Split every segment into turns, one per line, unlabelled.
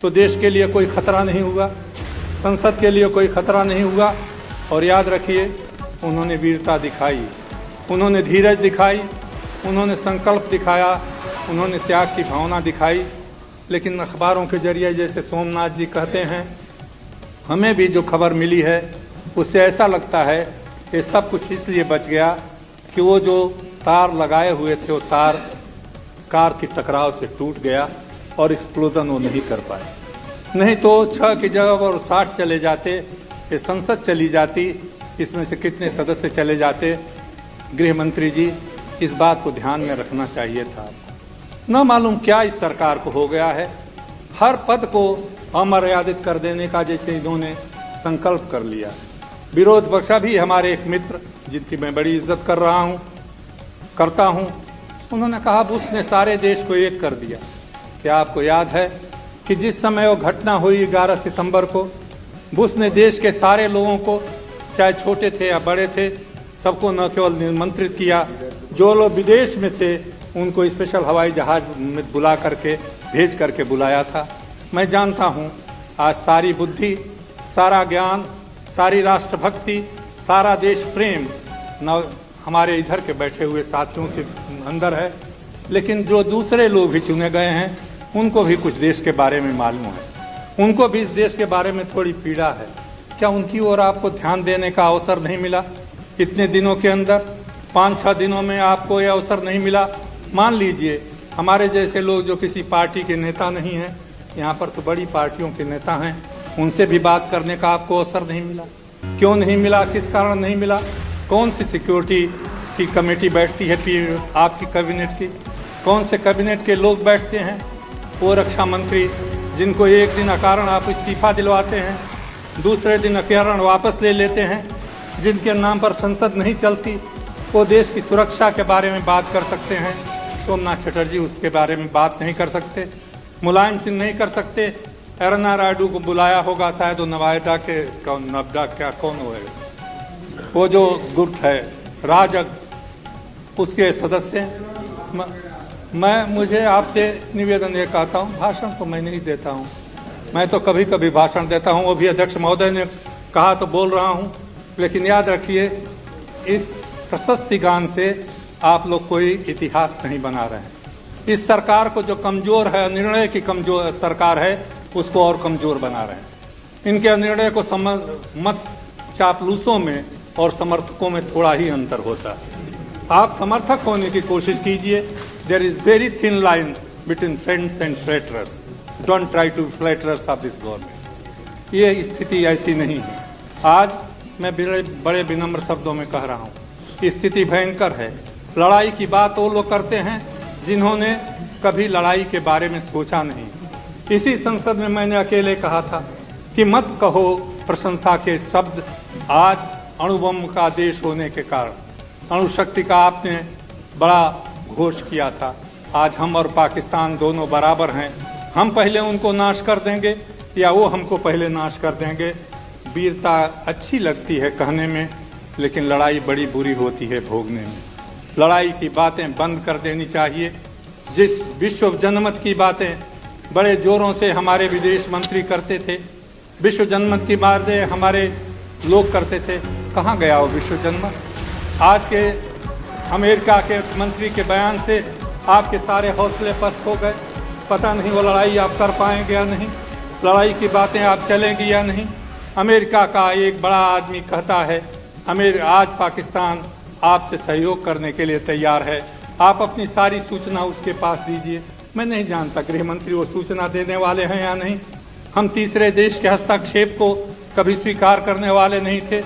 तो देश के लिए कोई खतरा नहीं हुआ, संसद के लिए कोई खतरा नहीं हुआ। और याद रखिए, उन्होंने वीरता दिखाई, उन्होंने धीरज दिखाई, उन्होंने संकल्प दिखाया, उन्होंने त्याग की भावना दिखाई। लेकिन अखबारों के जरिए, जैसे सोमनाथ जी कहते हैं, हमें भी जो खबर मिली है उससे ऐसा लगता है कि सब कुछ इसलिए बच गया कि वो जो तार लगाए हुए थे वो तार कार की टकराव से टूट गया और एक्सप्लोजन वो नहीं कर पाए। नहीं तो 6 की जगह पर 60 चले जाते, ये संसद चली जाती, इसमें से कितने सदस्य चले जाते। गृह मंत्री जी, इस बात को ध्यान में रखना चाहिए था। न मालूम क्या इस सरकार को हो गया है, हर पद को अमर्यादित कर देने का जैसे इन्होंने संकल्प कर लिया। विरोध पक्ष भी हमारे एक मित्र, जिनकी मैं बड़ी इज्जत करता हूं, उन्होंने कहा बुश ने सारे देश को एक कर दिया। क्या आपको याद है कि जिस समय वो घटना हुई 11 सितंबर को, बुश ने देश के सारे लोगों को, चाहे छोटे थे या बड़े थे, सबको न केवल निमंत्रित किया, जो लोग विदेश में थे उनको स्पेशल हवाई जहाज में बुला करके भेज करके बुलाया था। मैं जानता हूं आज सारी बुद्धि, सारा ज्ञान, सारी राष्ट्रभक्ति, सारा देश प्रेम न हमारे इधर के बैठे हुए साथियों के अंदर है, लेकिन जो दूसरे लोग भी चुने गए हैं उनको भी कुछ देश के बारे में मालूम है, उनको भी इस देश के बारे में थोड़ी पीड़ा है। क्या उनकी ओर आपको ध्यान देने का अवसर नहीं मिला? इतने दिनों के अंदर 5-6 दिनों में आपको यह अवसर नहीं मिला। मान लीजिए हमारे जैसे लोग जो किसी पार्टी के नेता नहीं हैं, यहाँ पर तो बड़ी पार्टियों के नेता हैं, उनसे भी बात करने का आपको अवसर नहीं मिला। क्यों नहीं मिला? किस कारण नहीं मिला? कौन सी सिक्योरिटी की कमेटी बैठती है आपकी कैबिनेट की? कौन से कैबिनेट के लोग बैठते हैं? वो रक्षा मंत्री जिनको एक दिन अकारण आप इस्तीफा दिलवाते हैं, दूसरे दिन अकारण वापस ले लेते हैं, जिनके नाम पर संसद नहीं चलती, वो देश की सुरक्षा के बारे में बात कर सकते हैं। सोमनाथ चटर्जी उसके बारे में बात नहीं कर सकते, मुलायम सिंह नहीं कर सकते। एरना रायडू को बुलाया होगा शायद, वो नवादा के नवडा क्या कौन होगा, वो जो गुट है राजग, उसके सदस्य। मुझे आपसे निवेदन ये कहता हूँ, भाषण तो मैं नहीं देता हूँ, मैं तो कभी कभी भाषण देता हूँ, वो भी अध्यक्ष महोदय ने कहा तो बोल रहा हूँ। लेकिन याद रखिए, इस प्रशस्ति गान से आप लोग कोई इतिहास नहीं बना रहे हैं। इस सरकार को जो कमजोर है, निर्णय की कमजोर सरकार है, उसको और कमजोर बना रहे हैं। इनके निर्णय को समझ मत, चापलूसों में और समर्थकों में थोड़ा ही अंतर होता है। आप समर्थक होने की कोशिश कीजिए। There is very thin line between friends and flatterers. Don't try to flatterers of this government. ये स्थिति ऐसी नहीं है। आज मैं बड़े विनम्र शब्दों में कह रहा हूँ, स्थिति भयंकर है। लड़ाई की बात वो लोग करते हैं जिन्होंने कभी लड़ाई के बारे में सोचा नहीं। इसी संसद में मैंने अकेले कहा था कि मत कहो प्रशंसा के शब्द। आज अणुबम का देश होने के कारण, अणुशक्ति का आपने बड़ा घोष किया था। आज हम और पाकिस्तान दोनों बराबर हैं। हम पहले उनको नाश कर देंगे या वो हमको पहले नाश कर देंगे। वीरता अच्छी लगती है कहने में, लेकिन लड़ाई बड़ी बुरी होती है भोगने में। लड़ाई की बातें बंद कर देनी चाहिए। जिस विश्व जनमत की बातें बड़े जोरों से हमारे विदेश मंत्री करते थे, विश्व जनमत की बातें हमारे लोग करते थे, कहाँ गया वो विश्व जनमत? आज के अमेरिका के मंत्री के बयान से आपके सारे हौसले पस्त हो गए। पता नहीं वो लड़ाई आप कर पाएंगे या नहीं, लड़ाई की बातें आप चलेंगी या नहीं। अमेरिका का एक बड़ा आदमी कहता है, आज पाकिस्तान आपसे सहयोग करने के लिए तैयार है, आप अपनी सारी सूचना उसके पास दीजिए। मैं नहीं जानता गृह मंत्री वो सूचना देने वाले हैं या नहीं। हम तीसरे देश के हस्तक्षेप को कभी स्वीकार करने वाले नहीं थे।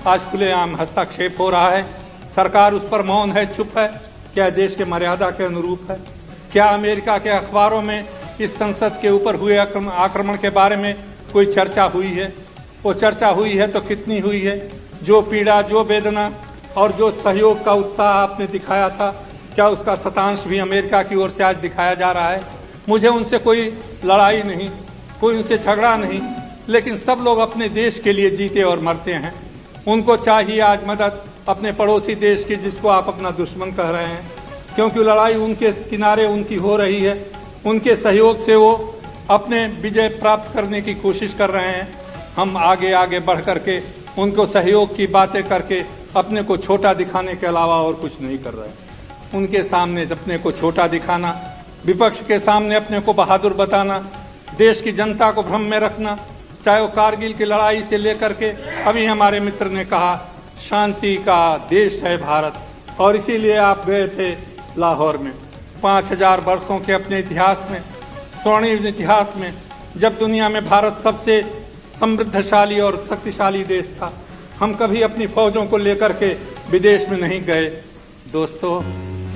आज खुलेआम हस्तक्षेप हो रहा है। सरकार उस पर मौन है, चुप है। क्या देश के मर्यादा के अनुरूप है? क्या अमेरिका के अखबारों में इस संसद के ऊपर हुए आक्रमण के बारे में कोई चर्चा हुई है? वो चर्चा हुई है तो कितनी हुई है? जो पीड़ा, जो वेदना और जो सहयोग का उत्साह आपने दिखाया था, क्या उसका शतांश भी अमेरिका की ओर से आज दिखाया जा रहा है? मुझे उनसे कोई लड़ाई नहीं, कोई उनसे झगड़ा नहीं, लेकिन सब लोग अपने देश के लिए जीते और मरते हैं। उनको चाहिए आज मदद अपने पड़ोसी देश की, जिसको आप अपना दुश्मन कह रहे हैं, क्योंकि लड़ाई उनके किनारे उनकी हो रही है। उनके सहयोग से वो अपने विजय प्राप्त करने की कोशिश कर रहे हैं। हम आगे आगे बढ़ करके उनको सहयोग की बातें करके अपने को छोटा दिखाने के अलावा और कुछ नहीं कर रहे हैं। उनके सामने अपने को छोटा दिखाना, विपक्ष के सामने अपने को बहादुर बताना, देश की जनता को भ्रम में रखना, चाहे वो कारगिल की लड़ाई से लेकर के अभी हमारे मित्र ने कहा शांति का देश है भारत, और इसीलिए आप गए थे लाहौर में 5000 वर्षों के अपने इतिहास में, स्वर्णिम इतिहास में, जब दुनिया में भारत सबसे समृद्धशाली और शक्तिशाली देश था। हम कभी अपनी फौजों को लेकर के विदेश में नहीं गए। दोस्तों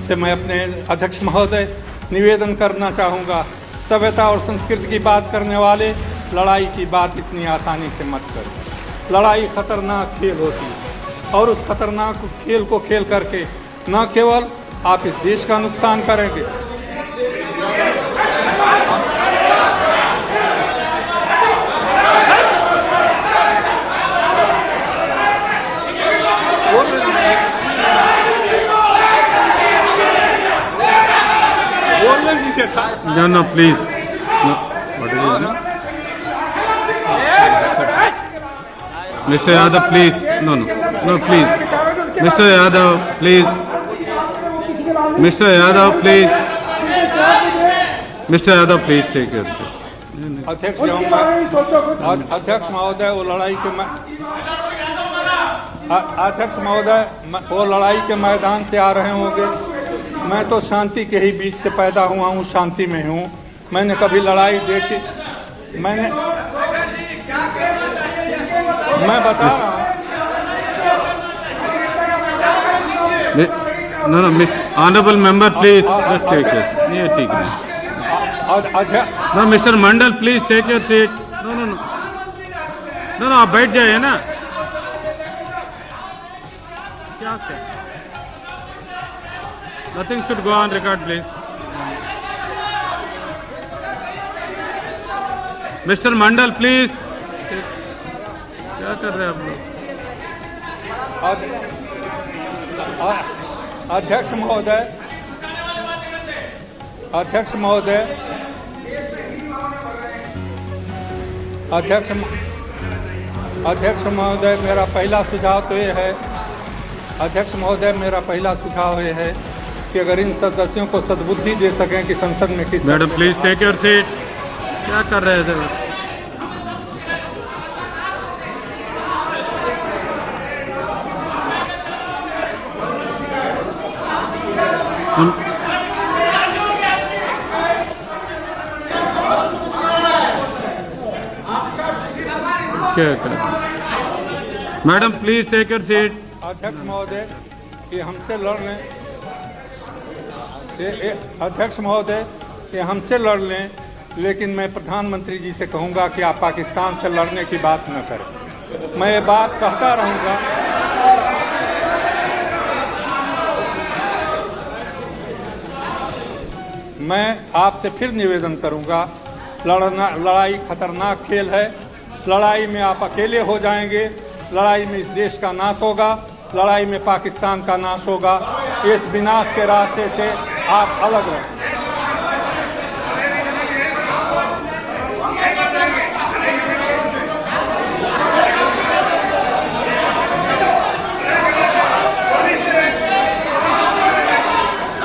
से मैं अपने अध्यक्ष महोदय निवेदन करना चाहूँगा, सभ्यता और संस्कृति की बात करने वाले लड़ाई की बात इतनी आसानी से मत करें। लड़ाई खतरनाक खेल होती है और उस खतरनाक खेल को खेल करके न केवल आप इस देश का नुकसान करेंगे,
No, please. No. What is it? Mr. Yadav, please. No, please. Mr. Yadav, please. Mr. Yadav, please. Mr. Yadav, please take it.
अध्यक्ष महोदय वो लड़ाई के मैदान से आ रहे होंगे। मैं तो शांति के ही बीच से पैदा हुआ हूँ, शांति में हूँ। मैंने कभी लड़ाई देखी, मैं बता रहा हूँ।
No, Mr. Honorable Member, please just take it. ये ठीक है। No, Mr. Mandal, please take your seat. No, आप बैठ जाइए ना। क्या? Nothing should go on record, please. Mr. Mandal, please. क्या कर रहे हैं आप लोग?
अध्यक्ष महोदय मेरा पहला सुझाव तो ये है, अध्यक्ष महोदय मेरा पहला सुझाव ये है कि अगर इन सदस्यों को सद्बुद्धि दे सकें कि संसद में किस।
Madam please take your seat. क्या कर रहे थे? Madam please take your seat.
अध्यक्ष महोदय ये हमसे लड़ने, अध्यक्ष महोदय ये हमसे लड़ लें, लेकिन मैं प्रधानमंत्री जी से कहूंगा कि आप पाकिस्तान से लड़ने की बात न करें। मैं ये बात कहता रहूंगा। मैं आपसे फिर निवेदन करूंगा, लड़ाई खतरनाक खेल है। लड़ाई में आप अकेले हो जाएंगे, लड़ाई में इस देश का नाश होगा, लड़ाई में पाकिस्तान का नाश होगा। इस विनाश के रास्ते से आप अलग रहें।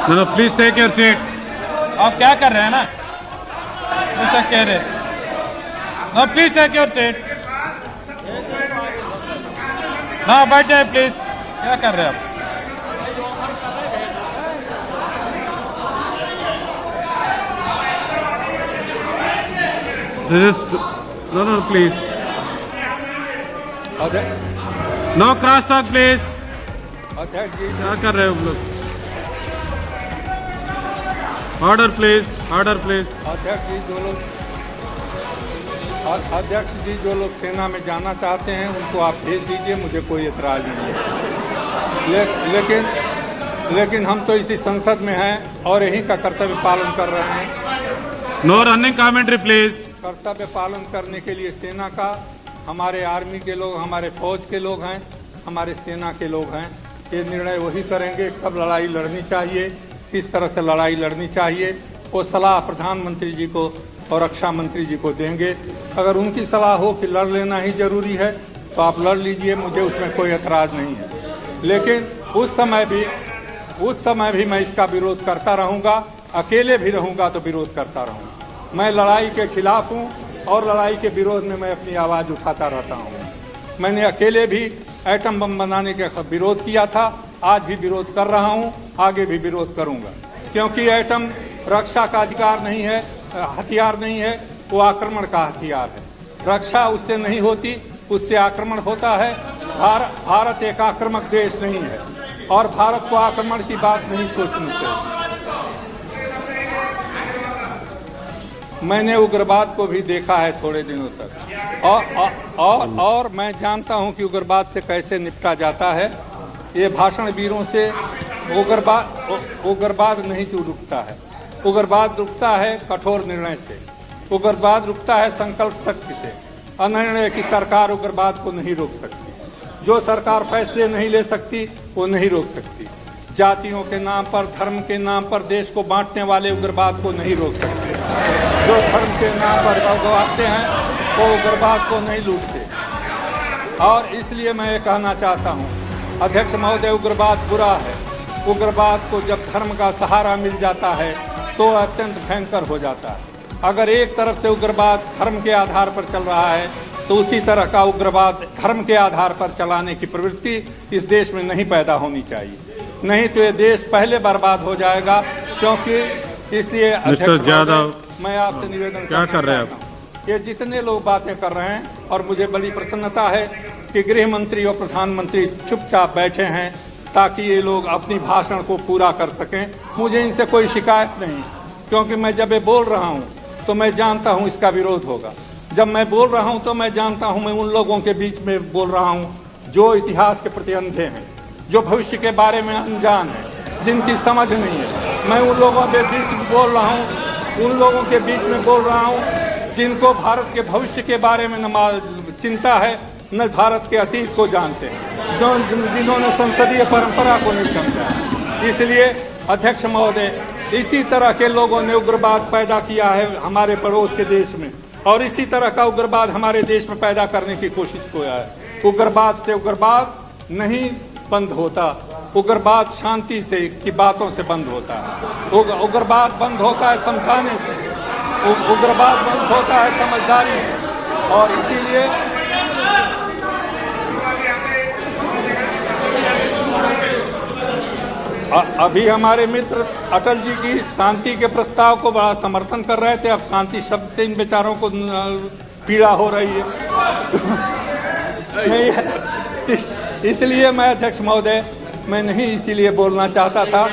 No, please take your seat.
आप क्या कर रहे हैं ना, ऐसा कह रहे। No please take your seat. ना बैठ जाए प्लीज। क्या कर रहे हैं आप?
This is no, please. No cross talk, please.
अध्यक्ष जी
क्या कर रहे हो आप लोग? Order please, order please.
अध्यक्ष जी जो लोग सेना में जाना चाहते हैं उनको आप भेज दीजिए, मुझे कोई एतराज नहीं है। लेकिन हम तो इसी संसद में हैं और यही का कर्तव्य पालन कर रहे हैं।
No running commentary please.
कर्तव्य पालन करने के लिए सेना का, हमारे आर्मी के लोग, हमारे फौज के लोग हैं, हमारे सेना के लोग हैं। ये निर्णय वही करेंगे कब लड़ाई लड़नी चाहिए, किस तरह से लड़ाई लड़नी चाहिए। वो सलाह प्रधानमंत्री जी को और रक्षा मंत्री जी को देंगे। अगर उनकी सलाह हो कि लड़ लेना ही जरूरी है तो आप लड़ लीजिए, मुझे उसमें कोई एतराज नहीं है। लेकिन उस समय भी मैं इसका विरोध करता रहूंगा, अकेले भी रहूंगा तो विरोध करता रहूंगा। मैं लड़ाई के खिलाफ हूं और लड़ाई के विरोध में मैं अपनी आवाज उठाता रहता हूं। मैंने अकेले भी एटम बम बनाने का विरोध किया था, आज भी विरोध कर रहा हूं, आगे भी विरोध करूंगा, क्योंकि एटम रक्षा का अधिकार नहीं है, हथियार नहीं है, वो आक्रमण का हथियार है। रक्षा उससे नहीं होती, उससे आक्रमण होता है। भारत एक आक्रामक देश नहीं है और भारत को आक्रमण की बात नहीं सोचनी चाहिए। मैंने उग्रवाद को भी देखा है थोड़े दिनों तक और मैं जानता हूं कि उग्रवाद से कैसे निपटा जाता है। ये भाषण वीरों से उग्रवाद नहीं रुकता है। उग्रवाद रुकता है कठोर निर्णय से, उग्रवाद रुकता है संकल्प शक्ति से। अनिर्णय की सरकार उग्रवाद को नहीं रोक सकती। जो सरकार फैसले नहीं ले सकती वो नहीं रोक सकती। जातियों के नाम पर, धर्म के नाम पर देश को बांटने वाले उग्रवाद को नहीं रोक सकते। जो धर्म के नाम पर गवाते हैं वो उग्रवाद को नहीं लूटते। और इसलिए मैं ये कहना चाहता हूँ, अध्यक्ष महोदय, उग्रवाद बुरा है। उग्रवाद को जब धर्म का सहारा मिल जाता है तो अत्यंत भयंकर हो जाता है। अगर एक तरफ से उग्रवाद धर्म के आधार पर चल रहा है तो उसी तरह का उग्रवाद धर्म के आधार पर चलाने की प्रवृत्ति इस देश में नहीं पैदा होनी चाहिए, नहीं तो ये देश पहले बर्बाद हो जाएगा। क्योंकि इसलिए अध्यक्ष यादव, मैं आपसे निवेदन
क्या कर रहे हैं आप?
ये जितने लोग बातें कर रहे हैं, और मुझे बड़ी प्रसन्नता है कि गृह मंत्री और प्रधानमंत्री चुपचाप बैठे हैं ताकि ये लोग अपनी भाषण को पूरा कर सकें। मुझे इनसे कोई शिकायत नहीं, क्योंकि मैं जब ये बोल रहा हूँ तो मैं जानता हूँ इसका विरोध होगा। जब मैं बोल रहा हूँ तो मैं जानता हूँ मैं उन लोगों के बीच में बोल रहा हूँ जो इतिहास के प्रति अंधे हैं, जो भविष्य के बारे में अनजान है, जिनकी समझ नहीं है। मैं उन लोगों के बीच में बोल रहा हूँ, उन लोगों के बीच में बोल रहा हूँ जिनको भारत के भविष्य के बारे में न चिंता है, न भारत के अतीत को जानते हैं, जिन्होंने संसदीय परंपरा को नहीं समझा। इसलिए अध्यक्ष महोदय, इसी तरह के लोगों ने उग्रवाद पैदा किया है हमारे पड़ोस के देश में, और इसी तरह का उग्रवाद हमारे देश में पैदा करने की कोशिश किया है। उग्रवाद से उग्रवाद नहीं बंद होता, उग्रवाद शांति से की बातों से बंद होता है। उग्रवाद बंद होता है समझाने से, उग्रवाद बंद होता है समझदारी से। और इसीलिए अभी हमारे मित्र अटल जी की शांति के प्रस्ताव को बड़ा समर्थन कर रहे थे। अब शांति शब्द से इन बेचारों को पीड़ा हो रही है। इसलिए मैं अध्यक्ष महोदय, मैं नहीं इसीलिए बोलना चाहता था।